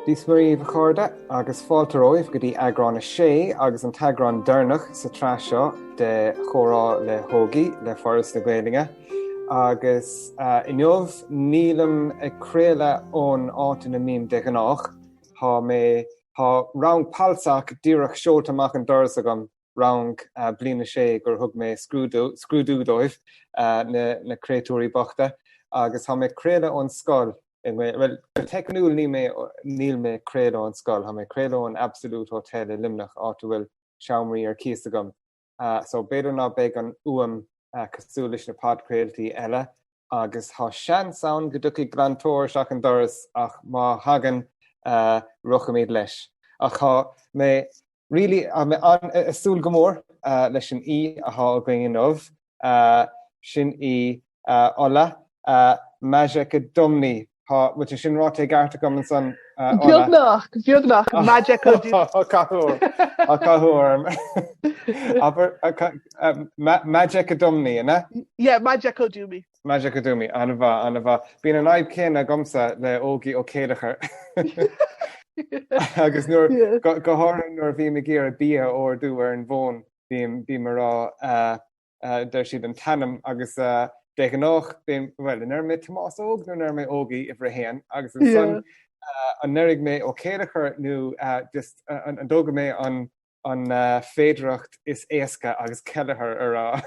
Dís marí bhcháirde agus fáilteóibh go dtí agrán sé agus an teagrán dúnach sa traseo de chórá le hógaí le Foras na Gaeilge. Agus inniuh nílam créile ón átain na mím de ghnách, Tá rang palsach díreach seolta amach an doras agam rang bliana sé gur thug mé scrúdúdóibh na craoltóirí bachta, agus tá mé créile ón scoil. Well, technúil níl mé créile an scoil, ha mé créile an absolút hotel i limnach áta bhfuil seomraí ar cíos agam. So beidir ná beag an uam cosú leis na podcréaltaí eile, agus tá sean saon go dtí grantóir seach an doras ach má hagan ruchaméad leis. Ach tá mé really súil go mór leis an a há going nómh sin Ola Majekodunmi. Which is sin ráta garta go san Bheagnach Majekodunmi. Majekodunmi, isn't it? Yeah, Majekodunmi. Majekodunmi, anna bhín an aib céanna gomsa le ógaí ó céadachar. Agus nuair go háirithe nuair bhí me géar a bia ó dú ar an bhón bhí mar rá der siad an tanam agus de ghnách well in mé Tomás óg nó mé ógaí ifre héan agus an son an nurig mé ó céadachar nó just an dóga mé an féidireacht is éasca agus ceilethar ará.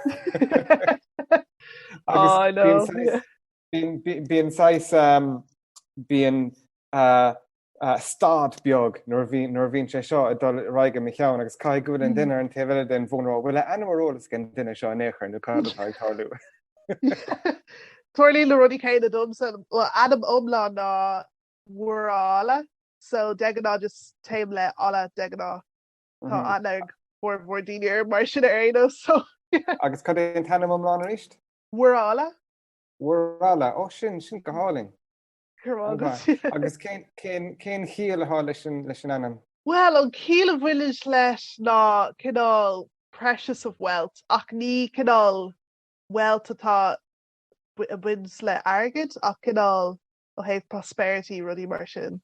Bíon sais bíon stad beag nuair bhín sé seo a dul raige mi cheann agus cai go an duine an taobhile den bhónrá bhfuil animarólas gan duine seo néchar nó cádatá tarlú. Tuairlí le rudí chéad domsa Adam omlá ná mhuireála, so deganá just taim le Ola deganá tá anag bhór daoine mar sin éanamh so. Agus cad é an tanam omláin ríist? Mhuireála? Mhuireála, ó sin go háling. Agus cén chial athá leis an anam? Well, an chial a bhuilis leis ná cinál precious of wealth ach ní cinál wealth atá a bhuins le airgid ach cinál ó héh prosperity rudí mar sin.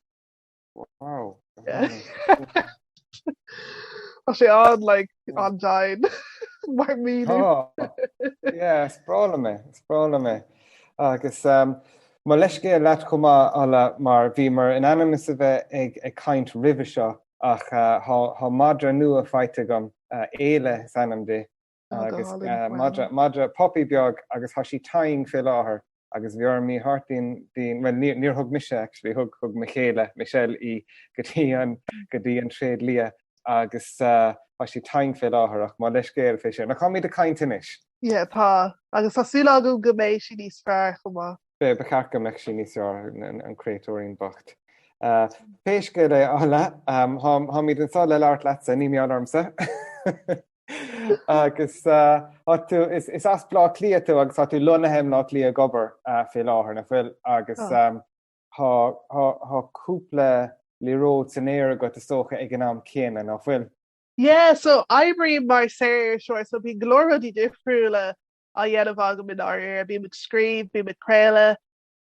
Wow. Tá sé an dain mar míú. Sprála mé. Agus má leis cé leat chumá ala mar bhí mar in animas a bheith ag caint ribhe seo ach há madra nua feite gom éile sanam de. Agus madra popi beag agus tá sí taing fé láthair agus bheor mí hartín níor thug mise actually thug Michelle í go dtí an tréad lia agus tá sí taing fé láthair ach má leis céir fé sin. Na chu míad a caintinis? Yeah, tá agus tásúla go go méid sin níos fearr chumá. Be chacam le sin níos an craoltóirín bocht. Péis go é Ola, há míad an sáil le leart leatsa ní meán armsa. Agus tú is as blá clia tú agus tú lunahem ná clia gobar fé láthair na bhfuil agus tá cúpla líród san éire go tócha ag an am céanna ná bhfuil. Yeah, so Ivory mar séir sure, so bhí glóradí difriúla a dhéanamh agam in áir, bhí mit scríb, bhí mit craile,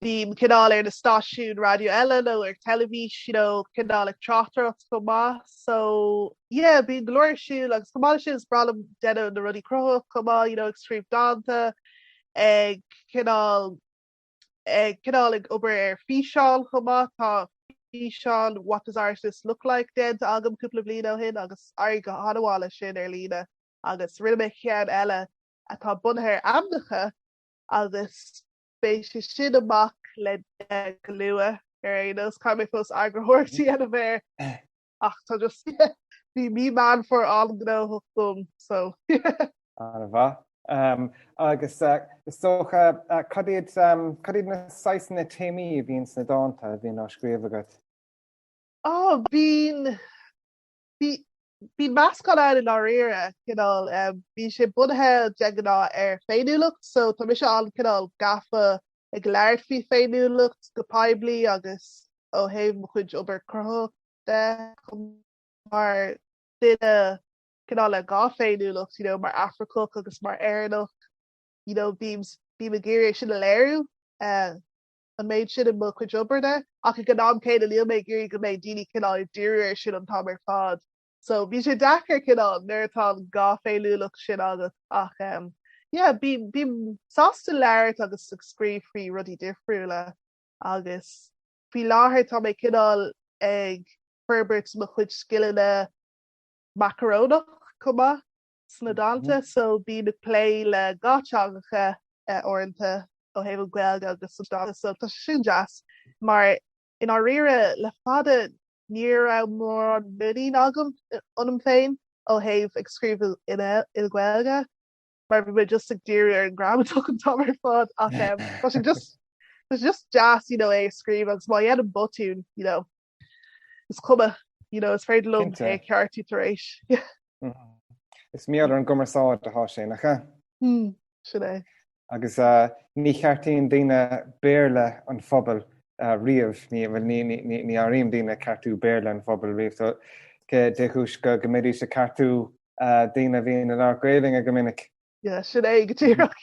bhí cinál ar na stáisiún radio eile nó ar televís, cinál ag trachtach go má. So, yeah, bhí glóir siúil agus go mála sin is bralam deanna na rudí crothach go má, ag scríb dáanta, ag cinál ag obair ar físeán go má, tá Sean, what does artists look like then to agam cúpla bliana hin agus air go hanhála sin ar lína agus rinne chean eile atá bunthir amnacha agus béis sin amach le go lua ar aonas caiimi fós agrahortaí ana bhéir ach tá just bhí mí man for an gná thum so. Anna bha. Agus socha cadíad na saisna téimí a bhíon sna dáanta a bhíon á scríomh agat? Bhín meascán áil in áíire bhí sé bunthe deaganá ar féinúlacht, so tá mis an cinál gafa ag leir fhí féinúlacht go paibli agus ó héh mo chuid obair crutha de mar duine cinál le gá féinúlacht, mar Africach agus mar airnach, bhím a géir sin a léirú an méid sin an mo chuid obair ach go ná céad a líon méid gurí go méid daoine cinál dúir sin an táir fád. So bhí sé dachar cinál nuirtá gá féúlach sin agus ach bím sásta leirt agus scríbhrí rudí difriúla agus bhí láthair tá méid cinál ag Herbert mo chuid skillile macarónach cuma sna dáanta so bí na play le gáteangacha orintanta ó héh gweilga agus dáanta so tá sin jazz mar in á rire le fada níor a mór an buí agam anm féin ó héh ag scríbh ina gweilga mar bhí just ag dtíir ar an gramach an tamar fád ach just jazz é scríb agus má dhéad an botún is cuma is féidir lom é ceartú taréis. Is mí an gomaráid a há sé nachcha? Sin é. Agus ní chearttíín daine béle an fphobal riamh ní áíim daine cartú béle an fphobal riamh de chúis go méidir se cartú daine bhíon an argréling a go minic. Sin é go tíach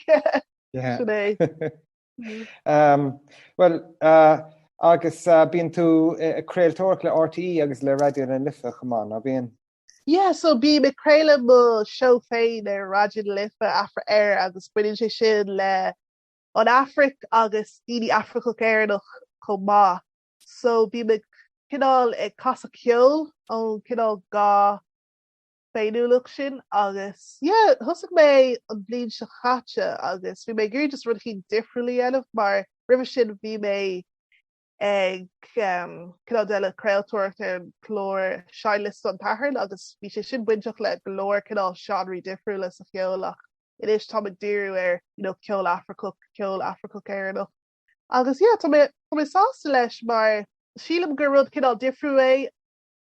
sin é. Well agus bíon tú craoltóir le RTí agus le radio na lifa chumán a bíon? So bí me craile mo show féin ar radio na lifa afra air agus buinn sé sin le an Afric agus daoine Africa céirnach chomh maith. So bí me cinál ag casa ceol an cinál gá féinúlach sin agus thusach mé an blion se chatte agus bhí mé gur just rud chin difriúlaí eileh mar rih sin bhí mé ag deile craoltóirt ar an chlór seanlist an tathair agus bhí sé sin buinteach le glór cinál seanraí difriúla sa cheolach. It is tá dúú ar ceol Africa céirnach. Agus tá mé sásta leis mar sílam gur rud cinál difriú é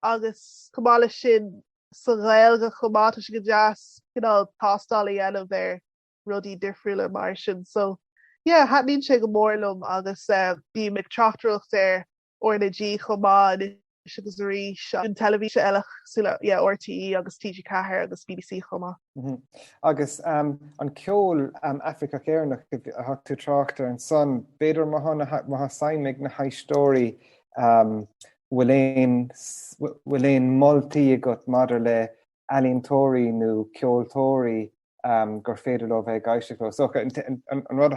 agus cumála sin sa réilga chumá si go jazz cinál tástálaí eileh ar rudí difriúla mar sin so hatnín sé go mórlumm agus bí me trachtrucht ar ornadí chomá agus rí an televíse eilech sula RTí agus TG Cahir agus BBC chomá. Agus an ceol Africa céirnach a tú trachtar an son beidir má saimig na haistóí bhfuil éon moltaí agat madidir le ealaíontóirí nó ceoltóirí gur féidir le bheith gaiisteach so an rud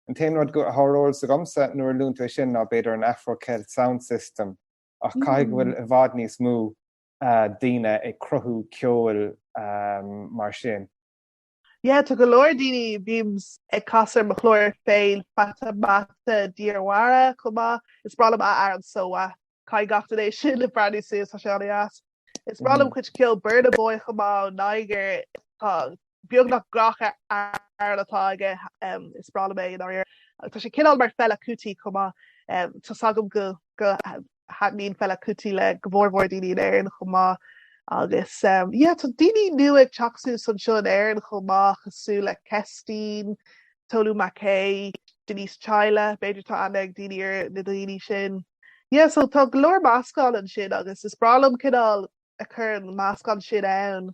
an téanrad go thróil sa gomsa nuair lúnta sin ná beidir an Afro-Celt sound system ach caiig bhfuil a bhd níos mú daoine ag cruthú ceol mar sin. Tá go leir daoine bhíms ag casar mo chlóir féin fata mata díorhara chumá is bralam a an soa cai gachta é sin le brandú suas sé as. Is bralam chuid ceol Burna Boy chumá náiger beag nach gracha atá aige is brala mé in áir. Tá sé cinál mar fella cútaí chumá tá sagam go hatnín fella cútaí le go bhórmór daoine air an chumá agus tá daoine nu ag teachsú san seo an air an chumá chasú le Cestín, Tolu Mackay, Denise Chila, beidir tá anag daoine ar na daoine sin. So tá glór máscáil an sin agus is bralam cinál a chur an máscáil sin ann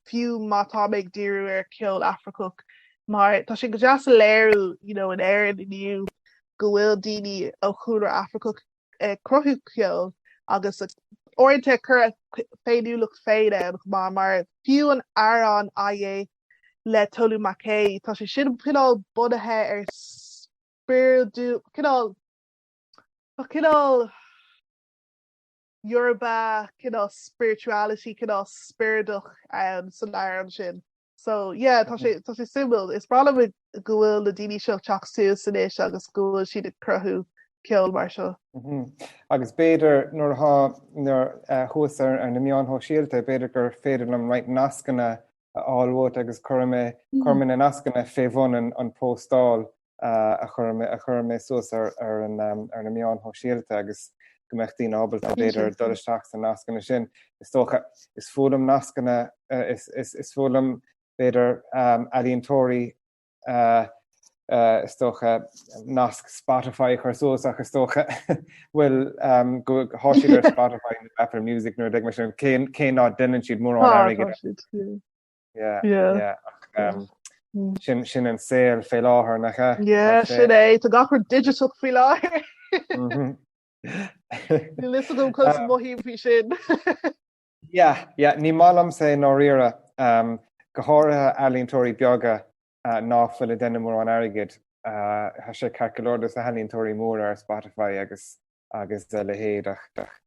fiú mátámbeid díú ar ceol Africach mar tá sin go deas a léirú an air inniu go bhfuil daoine ó chuúlar Africach crothú ceol agus orintanta chur féinúlach féide mar fiú an airán aé le Tolu Mackay tá sé sin cinál budathe ar spirú cinál Yoruba spirituality spiritach san air sin. So tá sé symbol. Is brala go bhfuil le daoine seo teachsú san éis agus go bhfuil siad cruthú ceol mar seo. Agus béidir nuair thuasar ar na meán hóisialta beidir gur féidir am right nascanna áilmhót agus chuirme na nascanna féhhain an póstáil a chuirme suas ar na meán hóisialta agus gomechtíí ábal a beidir dolisteach san nascanna sin. Is fólam nascanna is fólam beidir ealaíontóirí is tócha nasc Spotify chu suasach is tócha bhfuil go háisiad ar Spotify na Apple Music nuair ag mar sin cé ná duine siad mór an airige. Sin an saoil fé láthair nach sin é tá gachar digital fí láthair. Ní list go cos mohí fi sin. ní málam sé nóíire go háirithe ealaíontóirí beaga náfuil denna mór an airgid Tá sé calculódas na ealaíontóirí mór ar Spotify agus le héadach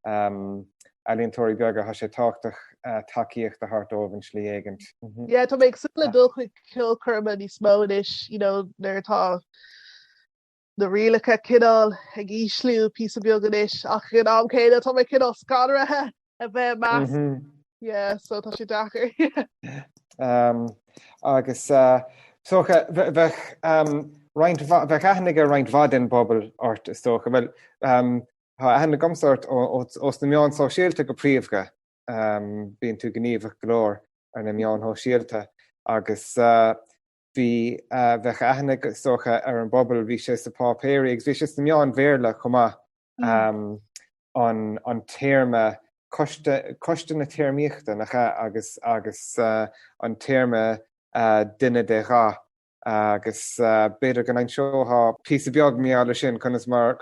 ealaíontóirí beaga tá sé táchtach takeíocht a hartóhann slí éigent. Yeah, tá méid sula dulchuig kilcurma ní smóis, nuirtá na rialacha cinál ag íslú pí beganis ach an am céine tá mé cinál scarathe a bheith meas. Yeah, so tá sé dachar. Agus socha bheith ahannig a roint bhadin bobbal ort is tócha bhfuil ahanna gomsart os na meán só síalta go príomhga bíonn tú gníomh glór ar na meán ó síalta agus bhí bheith ahannig socha ar an bobbal bhí sé sa pápéir agus bhí sé na meán bhéirla chumá an téirme coiste na téirmíochta agus an téirme duine de rá agus beidir gan an seoá pí beag míála sin chunas mar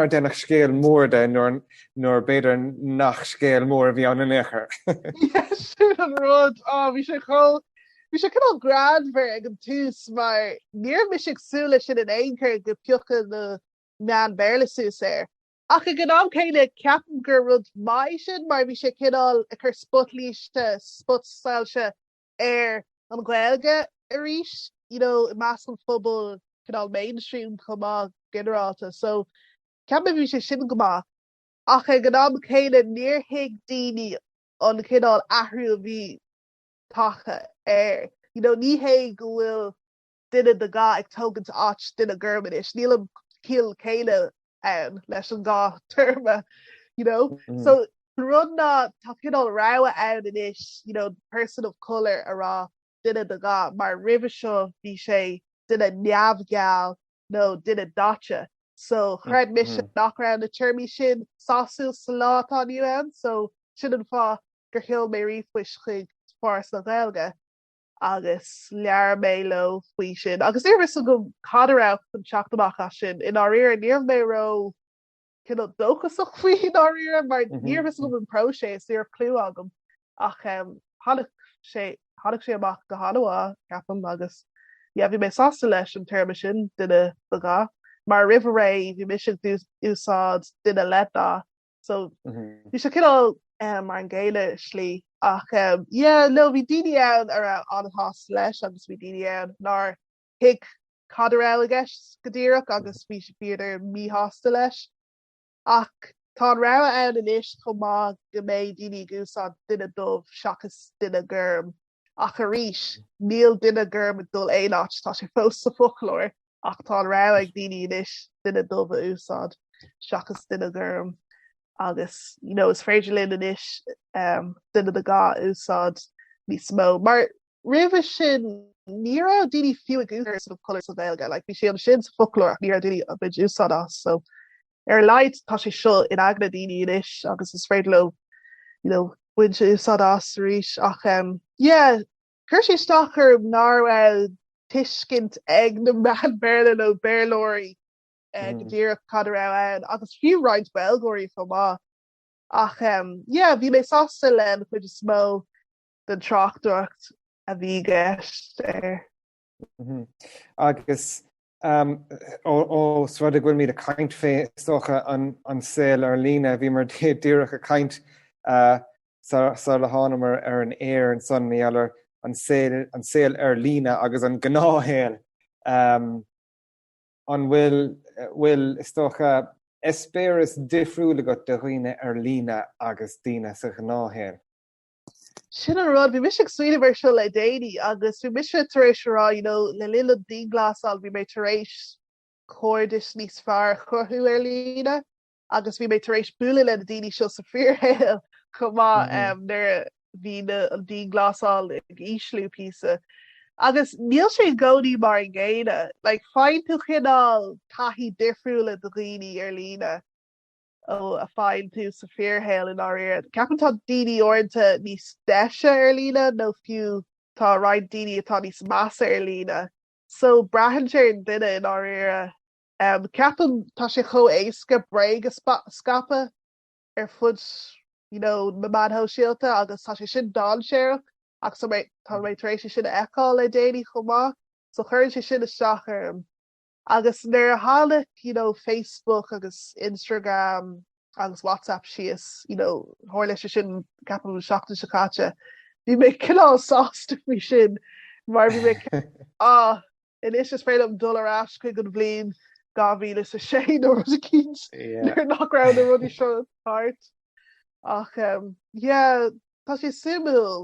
dénach scéal mór de nóir beidir nach scéal mór bhí an éair. Siú an rud bhí sé cinál grad bhar ag an túús mar níor mis agsúla sin in éoncur go peocha na meán béla sús air. Ach go am céile ceapan gur rud mai sin mar bhí sé cinál a chur spotlíiste spotsáilse ar an ghilge a ríis, i meas an phobal cinál mainstream chumá generalta, so ceapan bhí sé sin gomá. Ach go am céile níorthaigh daoine an cinál ahrú bhí tacha air. Ní hé go bhfuil duine de gá ag tógant áit duine gurmanis, níl am cíl céile leis an gá terma, so run ná tá cinál ráha ann inis, person of colour ará duine de gá mar rih seo bhí sé duine neamhgeall nó duine dáte, so chreid mis nach ran na termí sin sáú sa látá an, so sin an fá gur hiil mé rifuis chuig fáras na ghilge agus lear mé lo faoi sin. Agus níor is go cadará an seachtamach sin in áíir níor mé ro cinál dóchasach faoi áíir mar níor is go an pro sé ar clú agam ach hánig sé amach go háá ceapam agus bhí mé sásta leis an termime sin duine bagá mar rih ré bhí mis úsáid duine letá, so bhí sé cinál mar an ggéile slí ach no bhí daine ann ar an hás leis agus bhí daine ann nar hiic cadará aige go ddíireach agus bhí sé bíidir míhásta leis ach tá rá ann inis chumá go méid daine gúsá duine dómh seachas duine gurm ach a ríis níl duine gurm a dul éáit tá sé fós sa folklór ach tá rá ag daine inis duine dómh úsáid seachas duine gurm. Agus is féidir linn inis duine de gá úsáid ní smó. Mar rih sin ní daoine fiú úsar of colour sa bhéilge, like bhí sé an sin sa folklór ní daoine a bid úsáid as, so ar leid tá sé seo in agna daoine inis agus is féidir lo buin sé úsáid as ríis ach chuir sé stachar náhfuil tuiscint ag na mean béirle nó béirlóirí go ddíireach cadará ann agus fiú roiint beilgóirí chomá ach bhí mé sásta len chuid smó den trachtúcht a bhí gceist ar. Agus ó srad bhfuil míad a caint fé socha an saoil ar lína bhí mar dúireach a caint sa le hánamar ar an éir an son méallar an saoil ar lína agus an gnáhéal an bhfuil is tócha espéras difriúla go do roioine ar lína agus daoine sa gnáhéal. Sin an rud bhí mis suoine bhar seo le déine agus bhí mis taréis rá le lile dí glasál bhí mé taréis cóirdis níos fearr chorthú ar lína agus bhí mé taréis buúla le daoine seo sa fíorhéal chumá nar bhí an dí glasál ag íslú písa. Agus níl sé gcódaí mar an ggéine, le fáin tú chinál taithí difriúla do dhaoine ar lína ó a fáin tú sa fíorhéal in áir. Ceapan tá daoine orintanta níos deise ar lína nó fiú tá ráid daoine atá níos massa ar lína. So brahan sé an duine in áir ceapan tá sé cho éasca breig scapa fud na madtho síalta agus tá sé sin dá séach ach tá méid éis sin eáil le déanaine chomá so chuir sé sin isteach agus nuair a hála Facebook agus Instagram agus WhatsApp sios háir lei sin ceapan seachta seáte bhí mé cinál sásta fao sin mar bhí mé in is féad am dulrás chuig an bblion 2016 nó a kins nach ra a rudí seo hart ach tá sé simú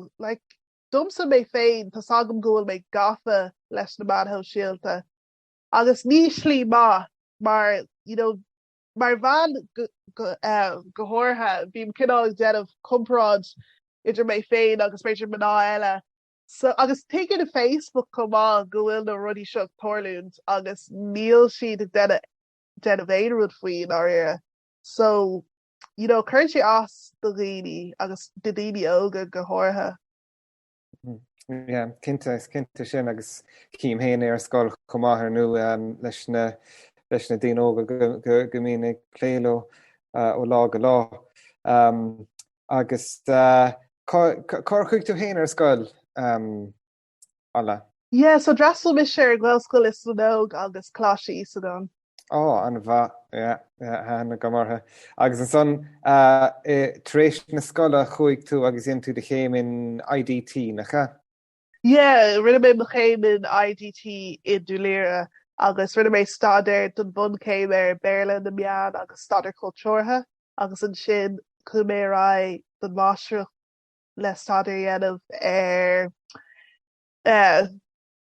dumsa mé féin tá agam ggóil mé gafa leis na madtho síalta agus ní slí má mar mar bhan gohortha bhím cinál deanmh compráid idir mé féin agus féidir maná eile so agus taken a Facebook komá gohfuil na rudí seo tolúnt agus níl siad den bhéidirúd faoin áire so chuir sé as do rií agus de daoine óga go hátha. Cinnte sin agus cíim héana ar scoil comáthair nu leis na daon óga go mí léilo ó lá go lá agus cá chuig tú héana ar scoil Ola? So drastal mis sé ghilscoil is nóg agus cláisií sa don. An bha na gomartha. Agus an son tréis na scola chuig tú agus in tú de chéim in IDT nacha? Rinne mé chéim in IDT in dúléire agus rinne mé stadéir don bun céim ar béle na meán agus stadar cultúrtha agus an sin chu mé ra don máisiú le stadar dhéanamh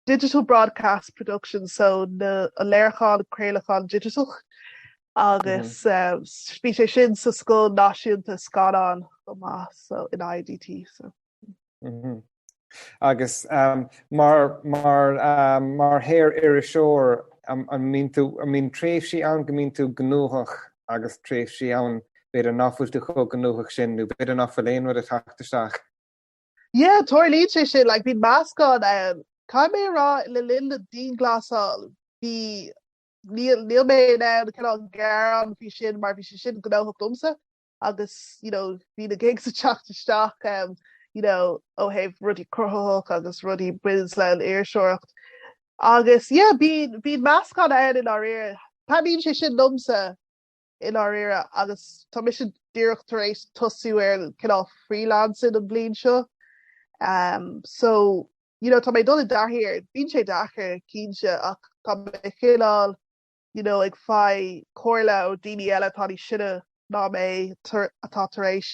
digital broadcast production so na a léircháin craolacháin digital agus bhí sé sin sa scoil náisiúnta Scáán so in IDT so. Agus mar héir iriseoir mín tréimh sí an go mín tú gnúthach agus tréimh sí an beidir náfuilte chu gnúthach sin nó beidir nach léon a tachtarteach. Tóir líd sé sin bhí máscáin cai mé rá le lin na dín glasál bhí níl mé cinál gar an bhí sin mar bhí sé sin gnóthach dumsa agus bhí na gig sa teachtarteach ó héh rudí cruthaach agus rudí bris le an éirseireacht agus bí máscáin aon in áir tá bhíonn sé sin dumsa in áire agus tá mis sin díireachtar éis tosú ar cinál freelancing an blion seo so tá mé donna dahir bín sé dachar cínse ach tá mé chéál ag fá cóirle ó daoine eile táí sinne ná mé atá tar éis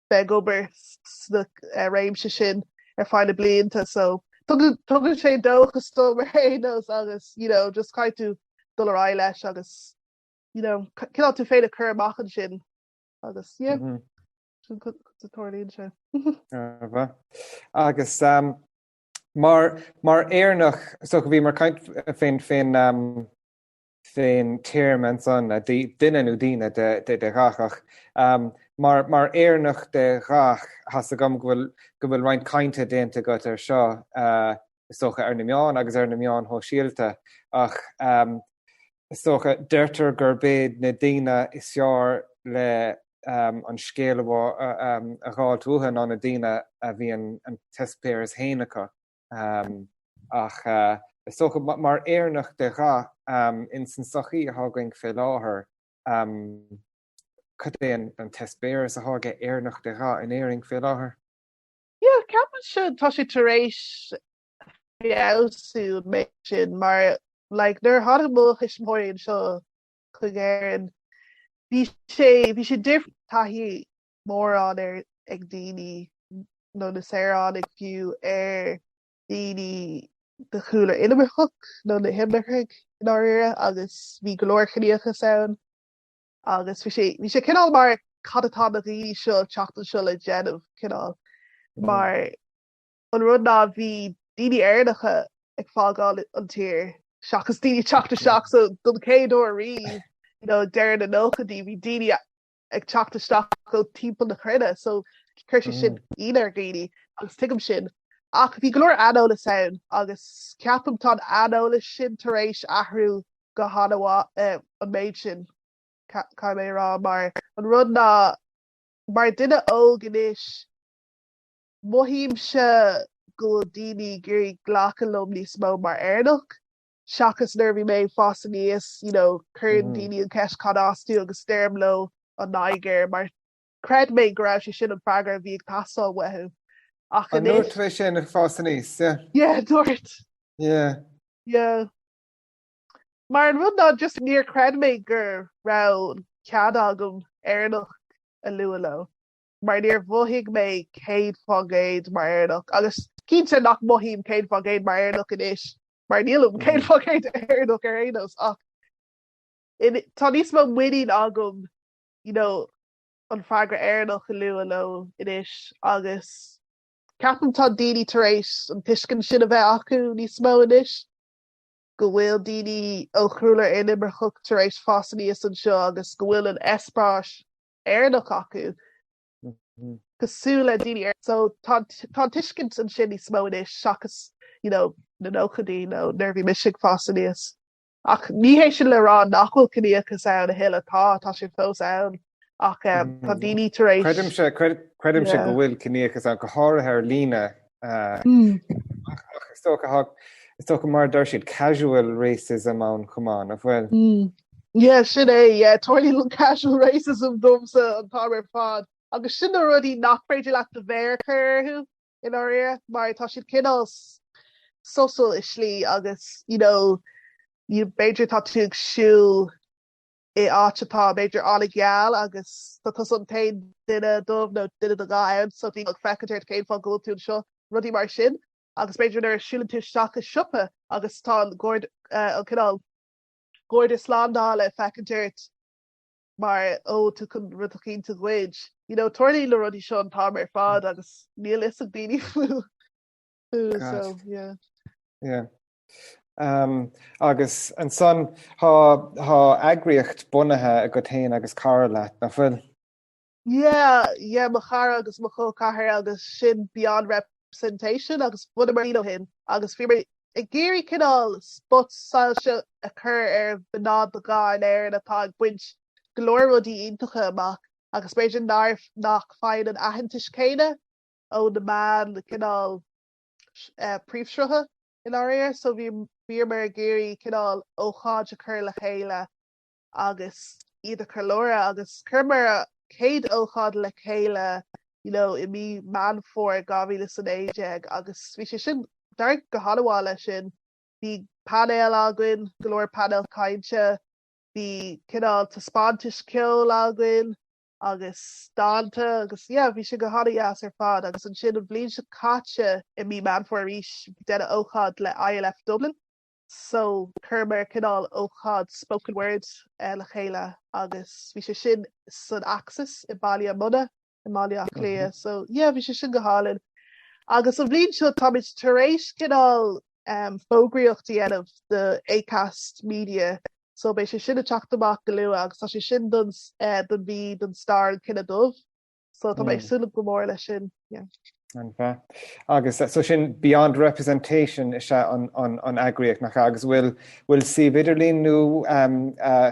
be gobar na réimse sin ar fáinna blianta so tugann sé dóchas tó marhénos agus just caiitú dul ra leis agus cinál tú féad a chur amachchan sin agus tóirlíonn se. Agus mar éarnach so go bhí mar caiint féin tíirmen san duine nó daine de gachach mar éarnach de gach has a gom go bhfuil roiint cainte déanta go ar seo socha ar na meán agus ar na meán thó síalta ach socha deirtar gur béad na daine is seár le an scéal a gháil túthan an na daine a bhí an testpéir is héanacha ach socha mar éarnach de gach in san sochaí a hágaing fé láthair cad é an testpéir a hága éarnach de gach in éing fé láthair? Ceapan sin tá sé tar éis fiáú mé sin mar nuair háda mó ismóiríonn seo chuig éireann bhí sé difriúil taithí mór an ar ag daoine nó na saoráin ag fiú ar daoine de chuúla inimirchuch nó na himnechuig in áire agus bhí golóir chríocha saoin agus bhí sé cinál mar cadatá na daoine seo teachtain seo le déanamh cinál mar an rud ná bhí daoine airnacha ag fágáil an tír seachas daoine teachta seach so don céadú a riomh deir na nóchadí bhí daoine ag teachtasteach go timp na chruine so chuir sé sin inar daoine agus tuigim sin ach bhí golóir anóla saoin agus ceapam tá anóla sin tar éis athhrú go hanawa an méid sin cai mé rá mar an rud ná mar duine óg inis mohíim se go daoine gurí ghlacha lom níos mó mar airnach seachas nervhí mé fása níos chun daoine an ceis cadású agus stéirm lo an naigéir mar cred mé go raibh sé sin an freagar a bhí ag tasáil wethu ach An nuirtaréis sin ar fása níos, dúirt. Mar an rud ná just níor cred mé gur ra cead agam airnach a luath lo. Mar níor bhuaigh mé céad fágéid mar airnach agus cínte nach mohíim céad fágéid mar airnach inis mar nílam céad fágéid airnach ar aonos ach tá níos mó muín agam an freagra airnach a luath lo inis agus ceapan tá daoine tar éis an tuiscin sin a bheith acu níos mó inis go bhfuil daoine ó chrúla inimir chucht tar éis fása níos an seo agus go bhfuil an espráis airnach acu Cosúla daoine so tá tuiscint an sin níos mó inis seachas na nóchadaí nó nervhí misigh fása níos ach níhééis sin le rá nachhfuil cníochas ann a héile tá sin fós ann ach tá daoine tar éis Credim se go bhfuil cníochas an go háirithe ar lína is tó go mar dar siad casual racism an chumán a bhfuil. Sin é toirlí casual racism domsa an táir fád agus sin rudí nach féidir le de bhéir chuirthú in áir mar tá siad cinál social islí agus beidir tá tú siúil I áitetá beidir anna geall agus tá an tain duine dómh nó duine a gáim so bhí fecair céim fá go tú seo rudí mar sin agus beidir ar siúlann tú seach a siúpa agus tá cinál Gord Islandá le fecintirt mar tú chun rutachín tú gcuid. Toirlí le rudí seo an tám ar fád agus níl is a daoine fú. Agus an son há agriocht bunathe a go tain agus cara leat na fuil. Mo chara agus mo cho caiir agus sin beyond representation agus bud mar hin agus fi I géirí cinál spot sáilse a chur ar bnád do gáin air atá buint glóirrodí iontacha amach agus beidir nach féin an ahantais céine ó na man le cinál príomhsrutha in áir so bhí mar a géirí cinál ócháid a chur le chéile agus iad a chulóra agus chumar céad ócháid le chéile I mí man fór gáhíle san éideag agus bhí sé sin dar go hallháile sin bhí panel aguain golóir panel cainte bhí cinál taspáintis ceol aguain agus dáanta agus bhí sin go hadaías ar fád agus an sin an bblin se caite I mí man for ríis deine óchad le ILF Dublin so chumar cinál óchad spoken words le chéile agus bhí sé sin san axis I bailí muna I mália léa so bhí sé sin go hálinn agus an bblin seo táid tar éis cinál fógraíochttaí anmh de Acast media so bei sé sin a teachtamach go luú agus tá sé sin don bhí don star cinna dubh so tá méid súla go mór lei sin agus so sin beyond representation is se an agriocht nach agus bhfuil si idirlíonú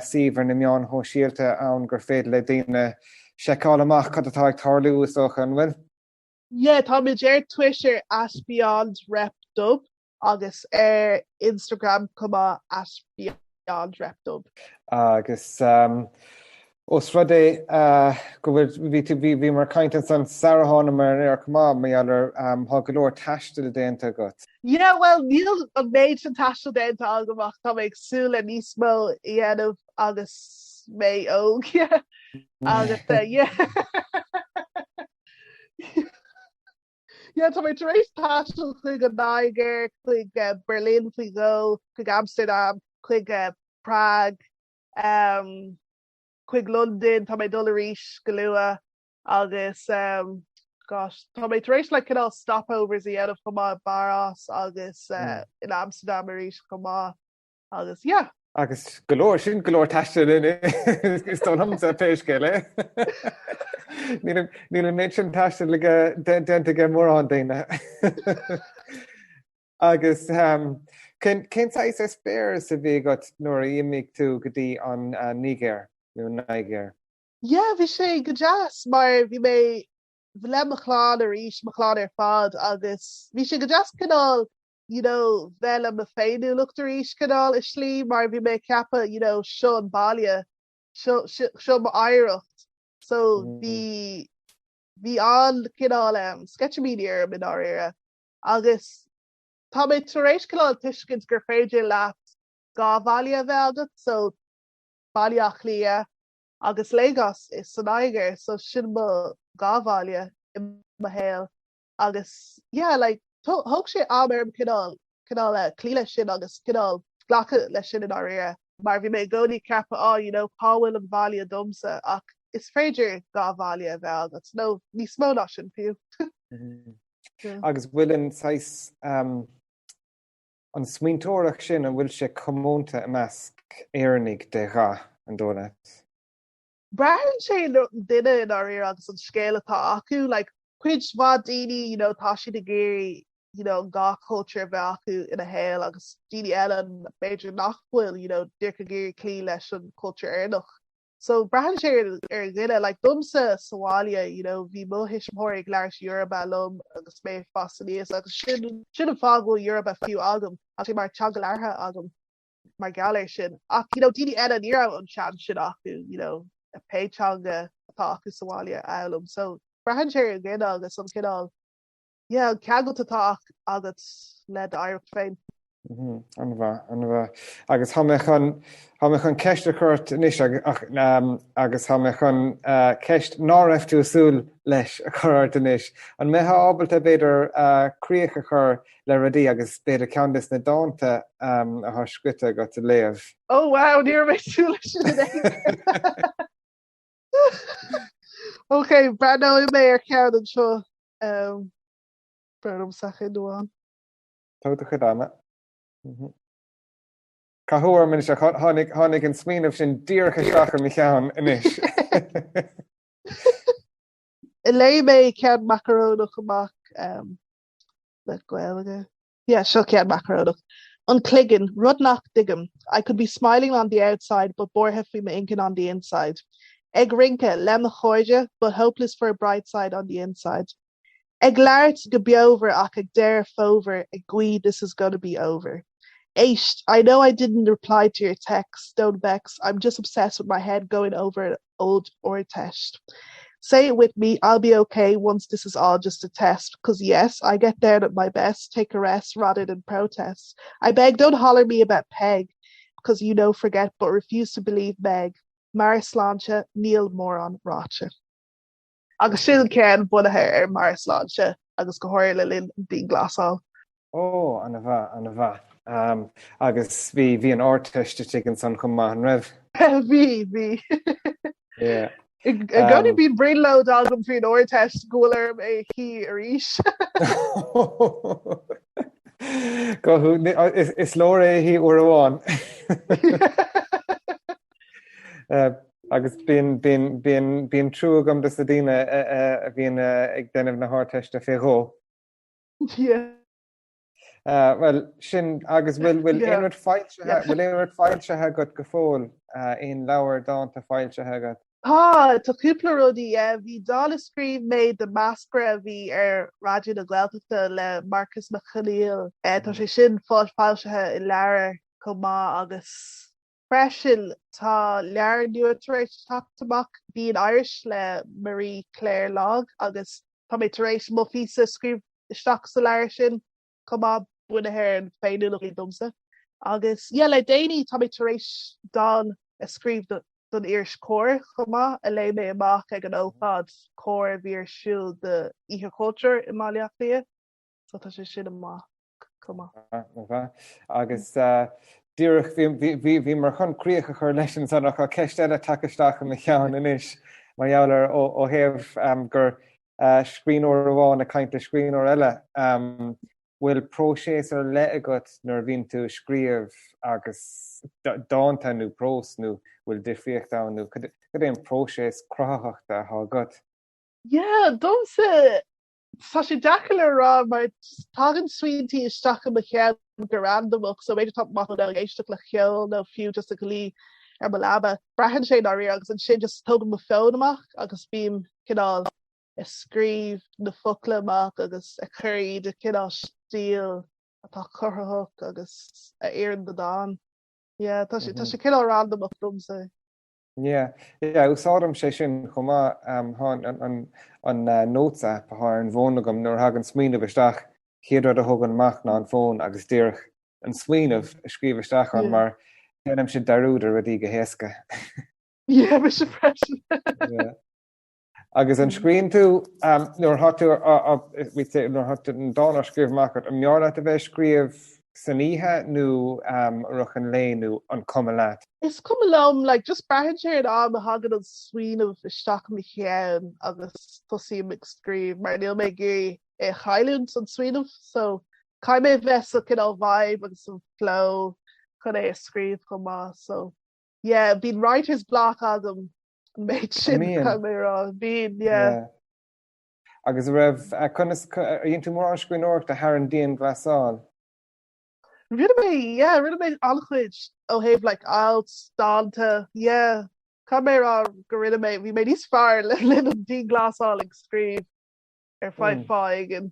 sibhar na meán ó síalta ann gur féad le daine seáil amach chu atá ag tarlú úsach an bhfuil? Tá mé déir Twitter @beyond rep dub agus Instagram cumá @beyond rep dub. Agus os rud é go bhfuil bhí mar caiinte san Sarahánna mar ar cumá méallar há go leor taiste le déanta agat. Well níl an méid an taiste déanta agamach tá ag súla níos mó dhéanamh agus mé óg agus tá mé éis tastal chuig an Niger, chuig Berlin fao go, chuig Amsterdam, chuig Prague, chuig London, tá mé dul arís go luath agus tá mé éis le cinál stopovers I anmh chumá Barras agus in Amsterdam arís chumá agus agus golóir sin golóir taiste is don hamsa péisce le. Níl méid sin taiste le déanta go mór an daine. Agus Cén is spéir sa bhí got nuair a imigh tú go dtí an nígéir nó naigéir? Yeah, bhí sé go jazz mar bhí mé bhí le mochláán ar ríis mochláán ar fad agus bhí sé go jazz canál bheile a féinú lucht ar ríis canál is slí mar bhí mé ceappa seo an bailile seo ma éireacht so bhí an cinál sketchmíir min áire agus tá mé taréis canál tuiscint gur féidir leat gá bhaile bheith agat so bailach lia agus Lagos is san aiger so sin mo gáháile I ma héil agus thug sé am cinál clíle sin agus cinál ghlacha le sin in áire mar bhí mé gcóí ceappa páhfuil an bhaile domsa ach is féidir gáháile a bheith agus nó ní smó ná sin fiú. Agus bhfuiln an smaointeoireach sin an bhfuil sé commónta a measc éarnig de gha an dóla. Brian sé duine in áir agus an scéile tá acu chuid bhá daoine tá si de géirí gá cultúr bheith acu ina héil agus daoine eile an beidir nachhfuil deir go géirí clí leis an cultúr airnach. So Brian sé ar gine dumsa Somália bhí móhéismóir ag leir Europa lom agus mé fasníos agus sin an fágóil Europa fiú agam a sé mar teanga leartha agam mar galir sin ach daoine eile ní an sean sin acu a péitanga atá acu Somália elam so brahan sé ar gine agus an cinál ceagat atá agat le Irish féin. An bheith agus ha me chun ceiste chuirt inis agus ha me chun ceist ná raibh tú súil leis a chuirt inis an méthe ábalta beidir críocha chur le radí agus beidir ceantas na dáanta a thscuite go a léamh. Oh wow, níor méid tú leis Ok, brano I mé ar cean an seo brenum sacha dúán. Táta chu dána. Cahuair min se tháinig an smíanamh sin díorcha seachar mi cheann inis. I lé mé cean macarónach amach le Gaeilge. Yeah, seo cean macarónach. An cligin, rudnach digam. I could be smiling on the outside, but borthe fi me inkin on the inside. Eg rinke, lem a choide, but hopeless for a bright side on the inside. Eg laart go be over ach eg dare fover, eg gui this is gonna be over. Aisht, I know I didn't reply to your text, don't vex, I'm just obsessed with my head going over an old or test. Say it with me, I'll be okay once this is all just a test, because yes, I get down at my best, take a rest rather than protest. I beg, don't holler me about Peg, because forget but refuse to believe Meg. Maris Lancha, Neil Moron Rocha. Agus sin cean bunathe Maris Lancha, agus go háir le linn bí glasá. Ó, an bheith. Agus bhí an áirteiste an san chum maith an raibh. Bhí. Yeah. I gonna be brain load agam fi an áirteist golarm é hí a ríis. Is leor é hí uair amháin. Agus bíon trú agam de sa daine a bhíon ag déanamh na háirteiste féró. Well, sin agus bhfuil éonrad fáiltethe go fóil on leabhar dáanta fáiltethe go. Tá cúpla rudaí bhí dála scríb méid de máscara bhí ar radio na Gaeltachta le Marcus McChalíl tá sé sin fáiltethe I leabhar comá agus freisin tá leabhar nuairtaréis taachtamach bhí an Irish le Marie Claire Log agus tá mé taréis mo físa scríb isteach sa leabhar sin comá bunathe an féinúlach í domsa agus le déanaí tá mé taréis don a scríb don Irish cóir chumá a lé mé amach ag an ócád cóir bhí ar siúil de ihe culture I máliaach lia so tá sé sin amach chumá. Agus díreach bhí mar chun críocha chur leis an san nach ceist eile takeisteach na cheann inis mar jaler ó héamh gur scríbhneoir amháin a cainte scríbhneoir eile bhfuil próséis ar le agat nar bhíonn tú scríomh agus dáanta nó prós nó bhfuil difriocht ann nó cad éon próséis crothaachta agat. Yeah, domsa Tá sé decaile rá mar tágan swintí isteach am chean go randomach, so méidir top mat éisteach le cheol nó fiú just a golí ar ba laba. Brahan sé áí agus an sin just tugam mo fónach agus bím cinál I scríb na focla amach agus a chuirí de cinál stíl atá chorthach agus a éan do dáin. Tá sé cinál randomach dumsa. úsáidm sé sin chumá an notes app th an bhónagam nuair hagan smíanamh isteach chéad a thugan amach ná an fón agus dtíirech an smíanamh scríomh isteach an mar déanam si darúdar rudí go héasca. Me se fresin. Agus an scrín tú nuair hatú nuair hat an dánar scríomhach an mearna a bheith scríomh san ihe nó ruchan léinú an cumlaat. Is cum lom like just brahan sé am a hagad an swinmh isteach mi chean agus tosí mi scríb mar níl mé gé e chaún an swinmh so cai mé vesa kin al vibe agus an flow chun é scríb chumá so bín writer's block agam méid sin mérá bín agus raibh íon tú mór an scríbhneoir a haar an díon glasáil. Rinne mé alchuid ó héh like outstanta Ca mé go rinne mé bhí mé níos fearr le an dí glasáil ag scríb ar feig an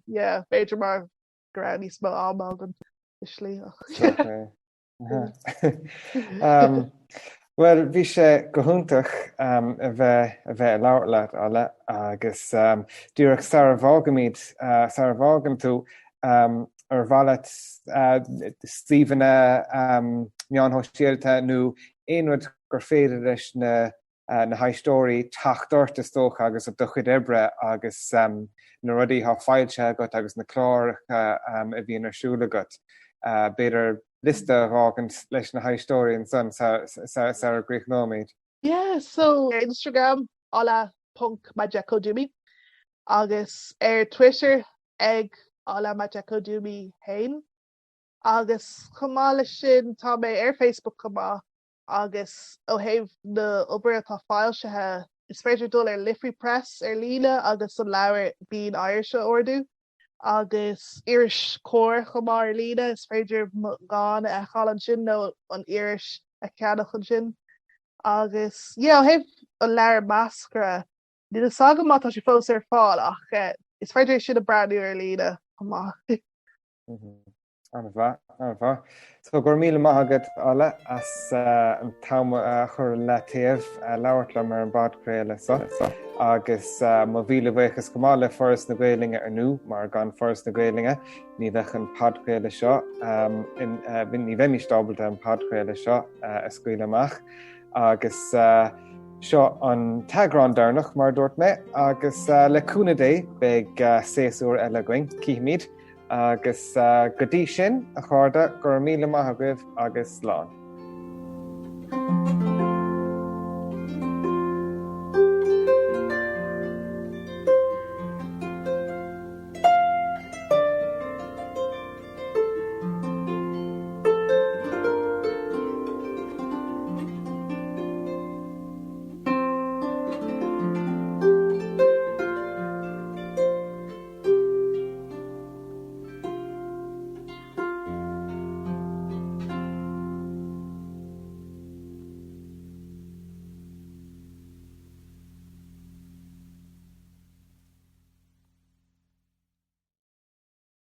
féidir mar gra níos mó ámágan islí. Well, bhí sé go húntaach a bheith leabhar leat eile agus dúireach Sarah bhágam tú ar bhaile Stephenna meánthóisialta nó éonrad gur féidir leis na haistóirí tachtúirta tócha agus a duchuid ibre agus na rudaí tha fáilte agat agus na chláircha a bhíon arsúla agat. Beidir lista rágan leis na haistóirí an san sa gríichnóméid. So Instagram Ola Majekodunmi agus ar Twitter ag Ola Majekodunmi hain agus chumála sin tá mé ar Facebook chumá agus ó héh na obair atá fáilsethe is féidir dul ar Liffey Press ar líle agus an leabhar bíon Airse ordu agus iriseoir chumá ar líle is féidir gáin a chalan sin nó an iris a ceannach an sin agus ó héh an leabhar máscara ní na saga mátá sé fós ar fáil ach is féidir sin a brandú ar líle chumá. An bha. So gur míle maithagad eile as an táma chur le taobh leabhart le mar an bad craola agus má bhíle bhéchas go mála foras na Gaeilge arnú mar gan foras na Gaeilge ní bheith an padcraola seo ní bheith stábalta an padcraola seo a scuil amach agus seo an teagráin darnach mar dúirt mé agus leúna dé beag séasúr eile going cíimiid agus go dtí sin a cháda gur míle maithagad agus slán.